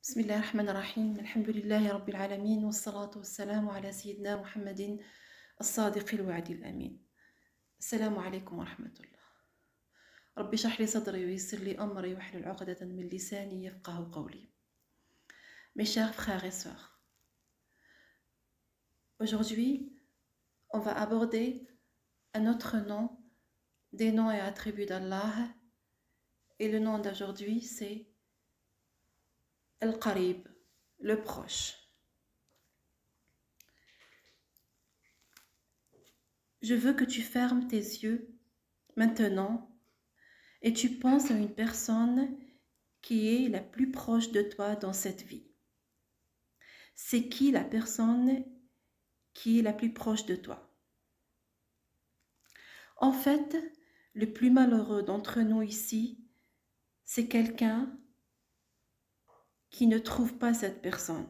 بسم الله الرحمن الرحيم الحمد لله رب العالمين والصلاة والسلام على سيدنا محمد الصادق الوعد الأمين. السلام عليكم ورحمة الله. ربي اشرح لي صدري ويسر لي أمري واحلل عقدة من لساني يفقه قولي. Mes chers frères et sœurs, aujourd'hui, on va aborder un autre nom des noms et attributs d'Allah, et le nom d'aujourd'hui c'est Al-Qarib, le proche. Je veux que tu fermes tes yeux maintenant et tu penses à une personne qui est la plus proche de toi dans cette vie. C'est qui la personne qui est la plus proche de toi? En fait, le plus malheureux d'entre nous ici, c'est quelqu'un qui ne trouve pas cette personne.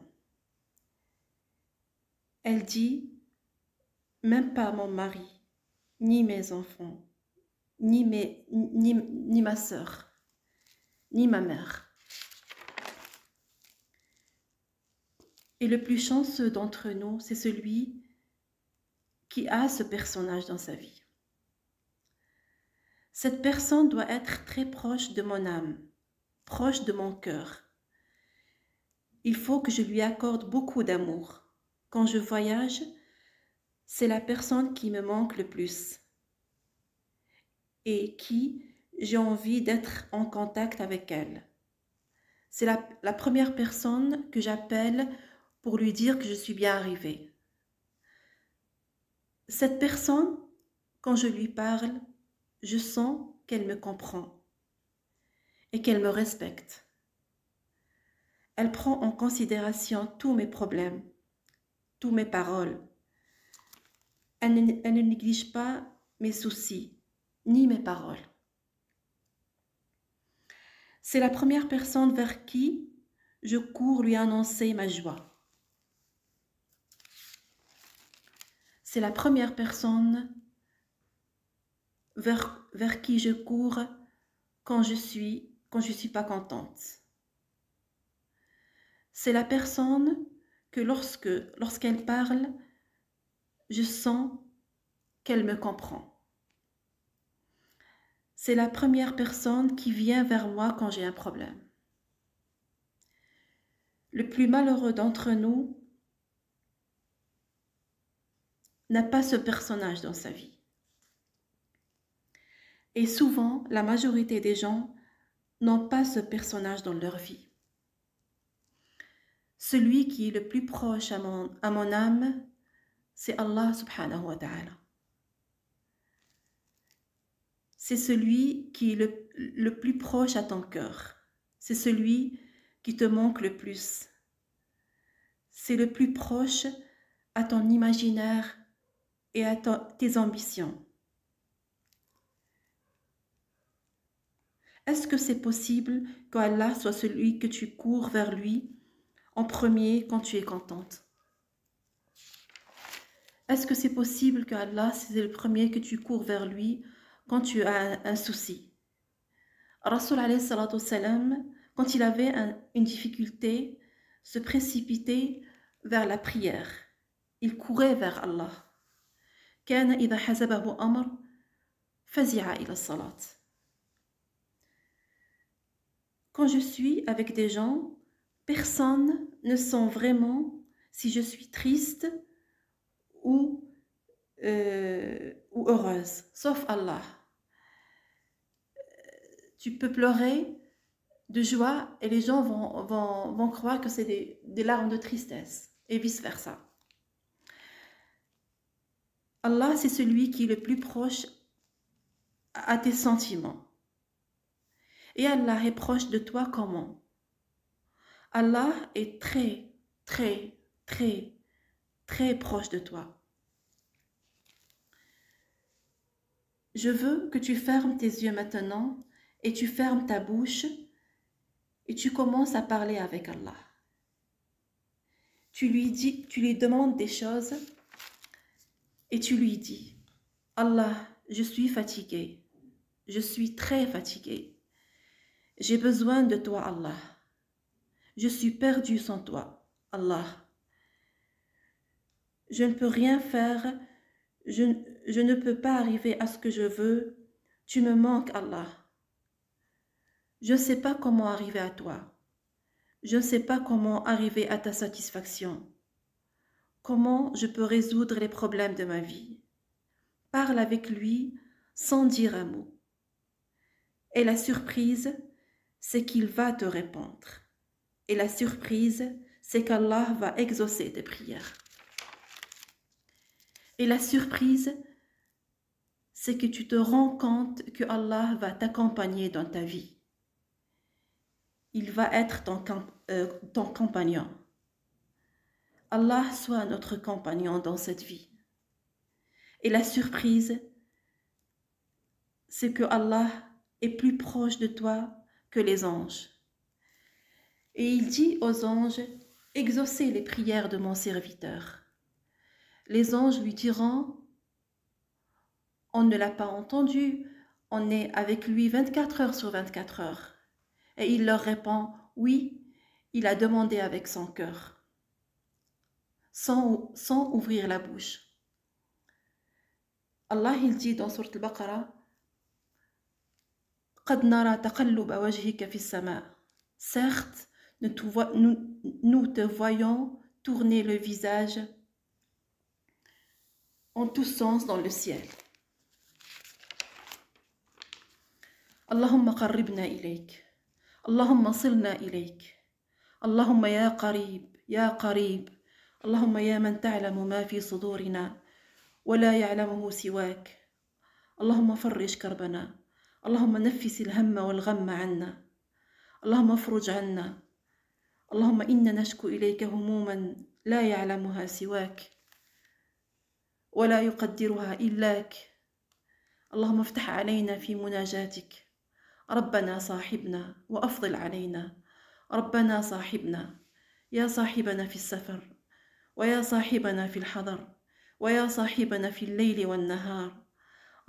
Elle dit, même pas mon mari, ni mes enfants, ni ma sœur, ni ma mère. Et le plus chanceux d'entre nous, c'est celui qui a ce personnage dans sa vie. Cette personne doit être très proche de mon âme, proche de mon cœur. Il faut que je lui accorde beaucoup d'amour. Quand je voyage, c'est la personne qui me manque le plus et qui j'ai envie d'être en contact avec elle. C'est la première personne que j'appelle pour lui dire que je suis bien arrivée. Cette personne, quand je lui parle, je sens qu'elle me comprend et qu'elle me respecte. Elle prend en considération tous mes problèmes, toutes mes paroles. Elle ne néglige pas mes soucis, ni mes paroles. C'est la première personne vers qui je cours lui annoncer ma joie. C'est la première personne vers qui je cours quand je suis pas contente. C'est la personne que lorsqu'elle parle, je sens qu'elle me comprend. C'est la première personne qui vient vers moi quand j'ai un problème. Le plus malheureux d'entre nous n'a pas ce personnage dans sa vie. Et souvent, la majorité des gens n'ont pas ce personnage dans leur vie. Celui qui est le plus proche à mon âme, c'est Allah subhanahu wa ta'ala. C'est celui qui est le plus proche à ton cœur. C'est celui qui te manque le plus. C'est le plus proche à ton imaginaire et à tes ambitions. Est-ce que c'est possible qu'Allah soit celui que tu cours vers lui en premier quand tu es contente? Est-ce que c'est possible qu'Allah c'est le premier que tu cours vers lui quand tu as un souci? Rasul alayhi salatu wassalam, quand il avait une difficulté, se précipitait vers la prière. Il courait vers Allah. كان إذا حزبه أمر فزع إلى الصلاة. Quand je suis avec des gens, personne ne sent vraiment si je suis triste ou heureuse, sauf Allah. Tu peux pleurer de joie et les gens vont croire que c'est des larmes de tristesse et vice-versa. Allah, c'est celui qui est le plus proche à tes sentiments. Et Allah est proche de toi comment? Allah est très, très, très, très proche de toi. Je veux que tu fermes tes yeux maintenant et tu fermes ta bouche et tu commences à parler avec Allah. Tu lui demandes des choses et tu lui dis, Allah, je suis fatiguée, je suis très fatiguée. J'ai besoin de toi, Allah. Je suis perdu sans toi, Allah. Je ne peux rien faire, je ne peux pas arriver à ce que je veux. Tu me manques, Allah. Je ne sais pas comment arriver à toi. Je ne sais pas comment arriver à ta satisfaction. Comment je peux résoudre les problèmes de ma vie. Parle avec lui sans dire un mot. Et la surprise, c'est qu'il va te répondre. Et la surprise, c'est qu'Allah va exaucer tes prières. Et la surprise, c'est que tu te rends compte que Allah va t'accompagner dans ta vie. Il va être ton compagnon. Allah soit notre compagnon dans cette vie. Et la surprise, c'est que Allah est plus proche de toi que les anges. Et il dit aux anges, exaucez les prières de mon serviteur. Les anges lui diront, on ne l'a pas entendu, on est avec lui 24 heures sur 24 heures. Et il leur répond, oui, il a demandé avec son cœur, sans ouvrir la bouche. Allah, il dit dans Sourate Al-Baqarah, قَدْ نَرَى تَقَلُّبَ وَجْهِكَ فِي السَّمَاءِ. Certes, nous te voyons tourner le visage en tous sens dans le ciel. Allahumma qarribna ilayk. Allahumma silna ilayk. Allahumma ya qarib, ya qarib. Allahumma ya man ta'lamu ma fi sudurina wa la ya'lamuhu siwak. Allahumma farrij karbana. Allahumma nafis al-hamma wal-ghamma 'anna. Allahumma afruj 'anna. Allahumma inna nashku ilayka humuman la ya'lamuha siwak. ولا يقدرها إلاك. اللهم افتح علينا في مناجاتك. ربنا صاحبنا وأفضل علينا. ربنا صاحبنا يا صاحبنا في السفر ويا صاحبنا في الحضر ويا صاحبنا في الليل والنهار.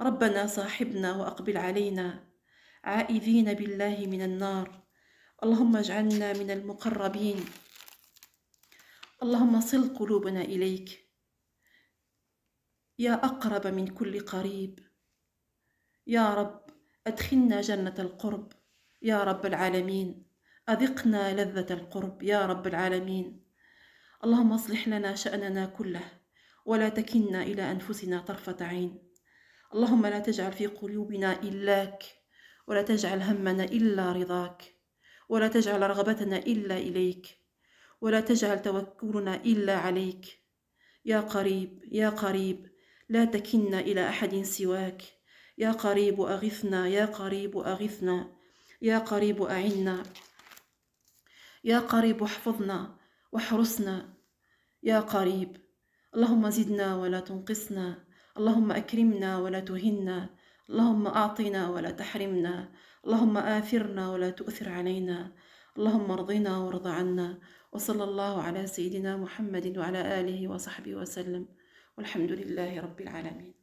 ربنا صاحبنا وأقبل علينا عائذين بالله من النار. اللهم اجعلنا من المقربين. اللهم صل قلوبنا إليك يا أقرب من كل قريب. يا رب أدخلنا جنة القرب يا رب العالمين. أذقنا لذة القرب يا رب العالمين. اللهم اصلح لنا شأننا كله ولا تكلنا إلى أنفسنا طرفة عين. اللهم لا تجعل في قلوبنا إلاك ولا تجعل همنا إلا رضاك ولا تجعل رغبتنا إلا إليك ولا تجعل توكلنا إلا عليك. يا قريب يا قريب لا تكلنا إلى أحد سواك. يا قريب أغثنا يا قريب أغثنا يا قريب أعنا يا قريب احفظنا واحرسنا يا قريب. اللهم زدنا ولا تنقصنا. اللهم أكرمنا ولا تهنا. اللهم أعطنا ولا تحرمنا. اللهم آثرنا ولا تؤثر علينا. اللهم ارضنا وارض عنا. وصلى الله على سيدنا محمد وعلى آله وصحبه وسلم والحمد لله رب العالمين.